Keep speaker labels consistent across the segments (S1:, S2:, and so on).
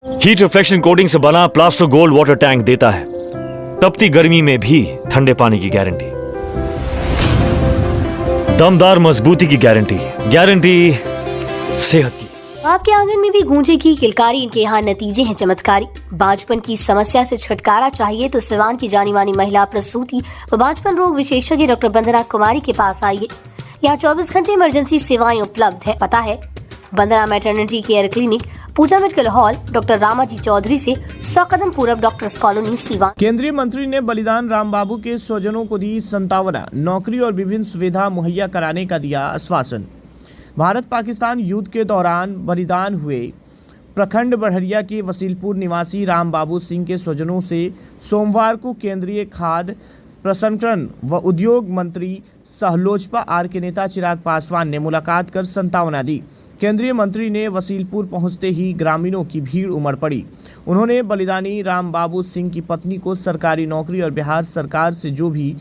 S1: Heat reflection coating से बना plaster gold water tank देता है तपती गर्मी में भी ठंडे पानी की गारंटी, दमदार मजबूती की गारंटी, गारंटी सेहत की।
S2: आपके आंगन में भी गूंजेगी किलकारी, इनके यहाँ नतीजे हैं चमत्कारी। बांझपन की समस्या से छुटकारा चाहिए तो सिवान की जानी मानी महिला प्रसूति व बांझपन रोग विशेषज्ञ डॉक्टर वंदना कुमारी के पास आइए। यहाँ 24 घंटे इमरजेंसी सेवाएं उपलब्ध है। पता है Vandana maternity care clinic, Pooja medical hall, doctor Ramaji Chaudhary से 100 कदम पूरब, डॉक्टर्स कॉलोनी, सिवान।
S3: केंद्रीय मंत्री ने बलिदान राम बाबू के स्वजनों को दी संतावना, नौकरी और विभिन्न सुविधा मुहैया कराने का दिया आश्वासन। भारत पाकिस्तान युद्ध के दौरान बलिदान हुए प्रखंड बड़हरिया के वसीलपुर निवासी राम बाबू सिंह के स्वजनों से सोमवार को केंद्रीय खाद्य प्रसंस्करण व उद्योग मंत्री सहलोजपा आर के नेता चिराग पासवान ने मुलाकात कर संतावना दी। केंद्रीय मंत्री ने वसीलपुर पहुंचते ही ग्रामीणों की भीड़ उमड़ पड़ी। उन्होंने बलिदानी राम बाबू सिंह की पत्नी को सरकारी नौकरी और बिहार सरकार से जो भी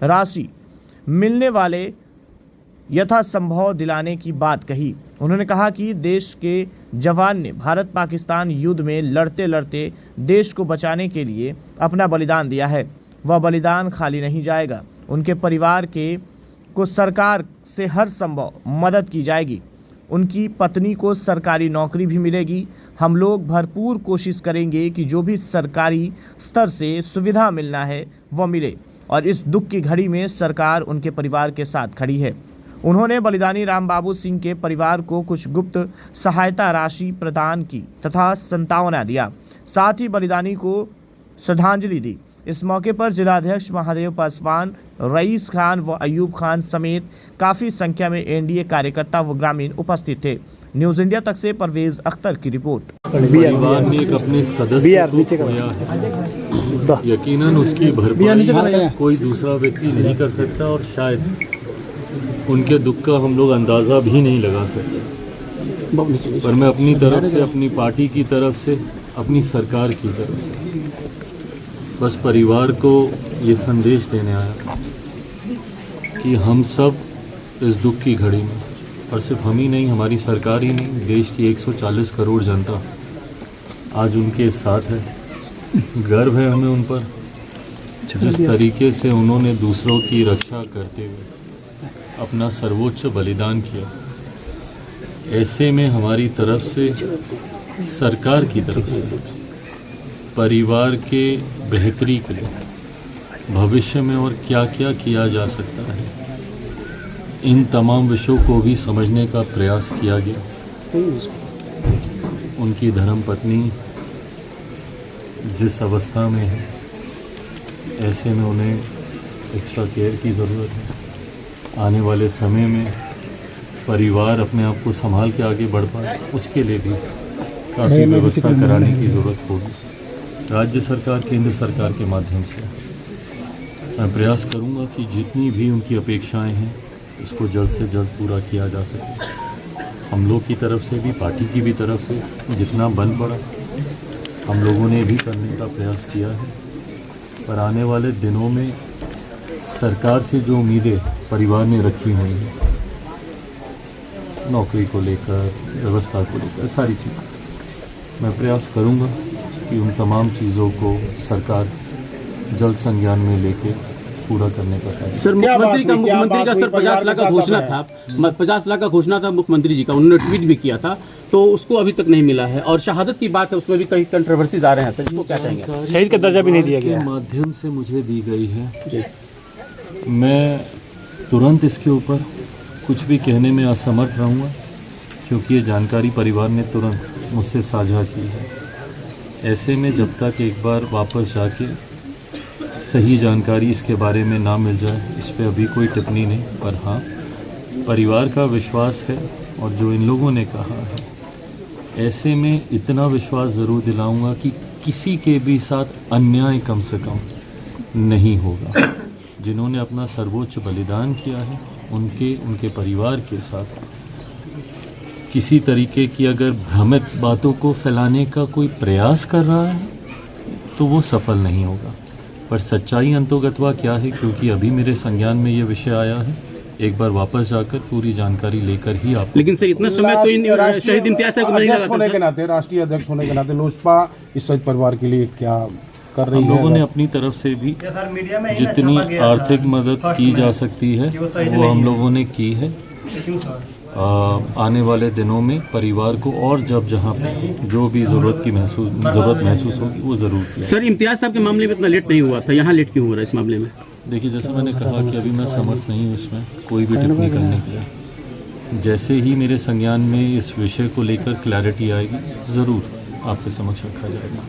S3: राशि मिलने वाले यथासंभव दिलाने की बात कही। उन्होंने कहा कि देश के जवान ने भारत पाकिस्तान युद्ध में लड़ते लड़ते देश को बचाने के लिए अपना बलिदान दिया है। वह बलिदान खाली नहीं जाएगा। उनके परिवार को सरकार से हर संभव मदद की जाएगी। उनकी पत्नी को सरकारी नौकरी भी मिलेगी। हम लोग भरपूर कोशिश करेंगे कि जो भी सरकारी स्तर से सुविधा मिलना है वह मिले और इस दुख की घड़ी में सरकार उनके परिवार के साथ खड़ी है। उन्होंने बलिदानी राम बाबू सिंह के परिवार को कुछ गुप्त सहायता राशि प्रदान की तथा संतावना दिया, साथ ही बलिदानी को श्रद्धांजलि दी। इस मौके पर जिलाध्यक्ष महादेव पासवान, रईस खान व अयूब खान समेत काफ़ी संख्या में एनडीए कार्यकर्ता व ग्रामीण उपस्थित थे। न्यूज़ इंडिया तक से परवेज अख्तर की रिपोर्ट।
S4: परिवार ने एक अपने सदस्य को खोया है, यकीनन उसकी भरपाई कोई दूसरा व्यक्ति नहीं कर सकता और शायद उनके दुख का हम लोग अंदाज़ा भी नहीं लगा सकते। पर मैं अपनी तरफ से, अपनी पार्टी की तरफ से, अपनी सरकार की तरफ से बस परिवार को ये संदेश देने आया कि हम सब इस दुख की घड़ी में, और सिर्फ हम ही नहीं, हमारी सरकार ही नहीं, देश की 140 करोड़ जनता आज उनके साथ है। गर्व है हमें उन पर, जिस तरीके से उन्होंने दूसरों की रक्षा करते हुए अपना सर्वोच्च बलिदान किया। ऐसे में हमारी तरफ से, सरकार की तरफ से, परिवार के बेहतरी के लिए भविष्य में और क्या क्या किया जा सकता है, इन तमाम विषयों को भी समझने का प्रयास किया गया। उनकी धर्मपत्नी जिस अवस्था में है, ऐसे में उन्हें एक्स्ट्रा केयर की ज़रूरत है। आने वाले समय में परिवार अपने आप को संभाल के आगे बढ़ पाए, उसके लिए भी काफ़ी व्यवस्था कराने की ज़रूरत होगी। राज्य सरकार, केंद्र सरकार के माध्यम से मैं प्रयास करूंगा कि जितनी भी उनकी अपेक्षाएं हैं उसको जल्द से जल्द पूरा किया जा सके। हम लोग की तरफ से भी, पार्टी की भी तरफ से जितना बन पड़ा हम लोगों ने भी करने का प्रयास किया है। पर आने वाले दिनों में सरकार से जो उम्मीदें परिवार ने रखी हुई हैं, नौकरी को लेकर, व्यवस्था को लेकर, सारी चीज़ें, मैं प्रयास करूंगा कि उन तमाम चीज़ों को सरकार जल्द संज्ञान में लेके पूरा करने का कार्य।
S5: सर मुख्यमंत्री का सर 50 लाख का घोषणा था, 50 लाख का घोषणा था मुख्यमंत्री जी का, उन्होंने ट्वीट भी किया था, तो उसको अभी तक नहीं मिला है। और शहादत की बात है, उसमें भी कई कंट्रोवर्सीज आ रहे हैं। सर इसको क्या चाहेंगे?
S4: शहीद का दर्जा भी नहीं दिया गया, माध्यम से मुझे दी गई है। मैं तुरंत इसके ऊपर कुछ भी कहने में असमर्थ रहूँगा, क्योंकि ये जानकारी परिवार ने तुरंत मुझसे साझा की है। ऐसे में जब तक एक बार वापस जाके सही जानकारी इसके बारे में ना मिल जाए, इस पर अभी कोई टिप्पणी नहीं। पर हाँ, परिवार का विश्वास है और जो इन लोगों ने कहा है, ऐसे में इतना विश्वास ज़रूर दिलाऊंगा कि किसी के भी साथ अन्याय कम से कम नहीं होगा। जिन्होंने अपना सर्वोच्च बलिदान किया है, उनके परिवार के साथ किसी तरीके की अगर भ्रमित बातों को फैलाने का कोई प्रयास कर रहा है तो वो सफल नहीं होगा। पर सच्चाई अंतोगत्वा क्या है, क्योंकि अभी मेरे संज्ञान में ये विषय आया है, एक बार वापस जाकर पूरी जानकारी लेकर ही आप
S5: लेकिन सर इतना समय तो इन शहीद इम्तियाज साहब को नहीं लगा था
S6: होने
S5: सर।
S6: के नाते, राष्ट्रीय अध्यक्ष होने के नाते लोजपा इस शहीद परिवार के लिए क्या कर रही
S4: हम
S6: है?
S4: लोगों ने अपनी तरफ से भी जितनी आर्थिक मदद की जा सकती है वो हम लोगों ने की है। आने वाले दिनों में परिवार को और जब जहाँ पे जो भी ज़रूरत महसूस होगी वो ज़रूर की।
S5: सर इम्तियाज साहब के मामले में इतना लेट नहीं हुआ था, यहाँ लेट क्यों हो रहा है इस मामले में?
S4: देखिए, जैसे मैंने कहा कि अभी मैं समर्थ नहीं हूँ इसमें कोई भी टिप्पणी करने के लिए। जैसे ही मेरे संज्ञान में इस विषय को लेकर क्लैरिटी आएगी ज़रूर आपके समक्ष रखा जाएगा।